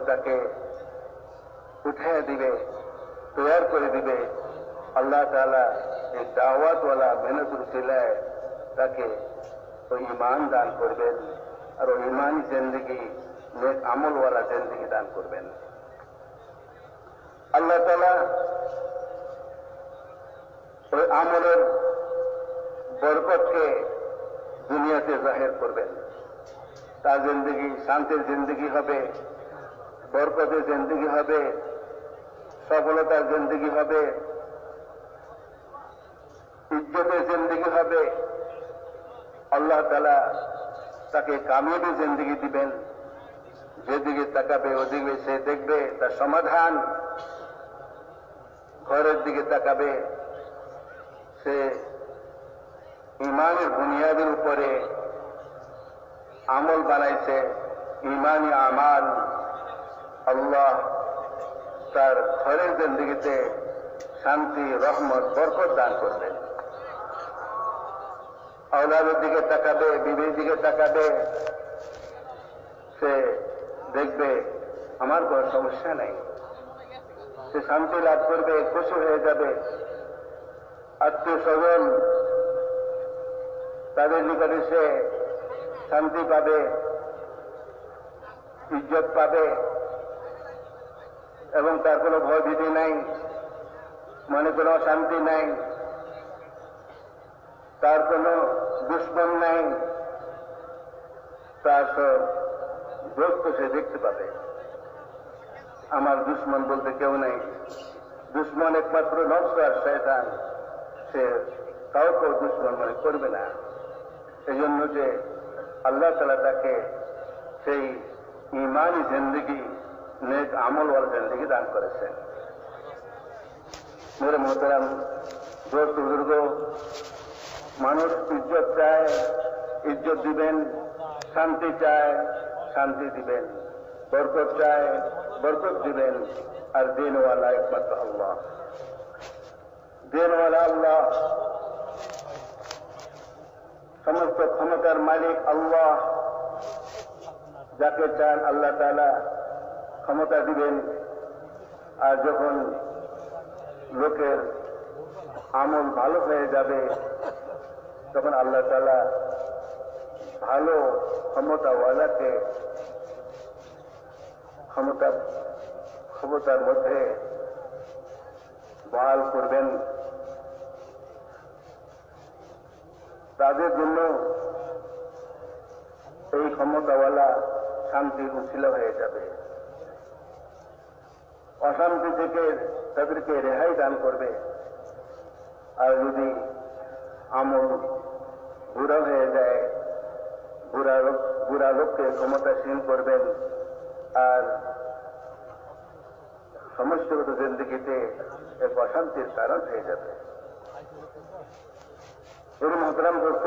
তাকে উঠে দিবে, তৈরি করে দিবে। আল্লাহ তাআলা এই দাওয়াতওয়ালা মেহনতের উসিলায় তাকে ওই ঈমান দান করবেন, আর ওই ঈমানি জিন্দেগি, নেক আমলওয়ালা জিন্দেগি দান করবেন। আল্লাহ তাআলা ওই আমলের বরকতকে দুনিয়াতে জাহির করবেন। তার জিন্দেগি শান্তির জিন্দেগি হবে, বরকতের জিন্দেগি হবে, সফলতার জিন্দেগি হবে, ইজ্জতের জিন্দেগি হবে। আল্লাহ তাআলা তাকে কামিয়াবি জিন্দেগি দিবেন। যেদিকে তাকাবে ওদিকে সে দেখবে তার সমাধান, ঘরের দিকে তাকাবে সে ঈমানের বুনিয়াদের উপরে আমল বানাইছে, ঈমানি আমাল। আল্লাহ তার ঘরের জিন্দেগিতে শান্তি, রহমত, বরকত দান করবেন। আওলাদের দিকে তাকাবে, বিবির দিকে তাকাবে, সে দেখবে আমার কোনো সমস্যা নাই, সে শান্তি লাভ করবে, খুশি হয়ে যাবে। আত্মীয় স্বজন তাদের নিকটে সে শান্তি পাবে, ইজ্জত পাবে, এবং তার কোনো ভয়ভীতি নাই, মনে কোনো অশান্তি নাই, তার কোনো দুশ্মন নাই, তার সব দোস্ত সে দেখতে পাবে। আমার দুশ্মন বলতে কেউ নেই, দুশ্মন একমাত্র নফস আর শয়তান, সে কাউকে দুশ্মন মনে করবে না। এই জন্য যে আল্লাহ তাআলা তাকে সেই ঈমানি জিন্দেগি, নেক আমলওয়ালা জিন্দেগি দান করেছেন। মেরে মোহতারাম দোস্ত বুজুর্গ, মানুষ ইজ্জত চায়, ইজ্জত দিবেন, শান্তি চায়, শান্তি দিবেন, বরকত চায়, বরকত দিবেন। আর দিনওয়ালা একমাত্র আল্লাহ, দিনওয়ালা আল্লাহ, সমস্ত ক্ষমতার মালিক আল্লাহ। যাকে চান আল্লাহ তাআলা ক্ষমতা দিবেন। আর যখন লোকের আমল ভালো হয়ে যাবে, তখন আল্লাহ তাআলা ভালো ক্ষমতাওয়ালাকে ক্ষমতার মধ্যে বহাল করবেন। তাদের জন্য এই ক্ষমতাওয়ালা শান্তির উছিলা হয়ে যাবে, অশান্তি থেকে তাদেরকে রেহাই দান করবে। আর যদি আমল বুড়া হয়ে যায়, বুড়া লোককে ক্ষমতাসীন করবেন, আর সমস্যাগত জিন্দেগিতে এক অশান্তির কারণ হয়ে যাবে। মোহতারাম দোস্ত,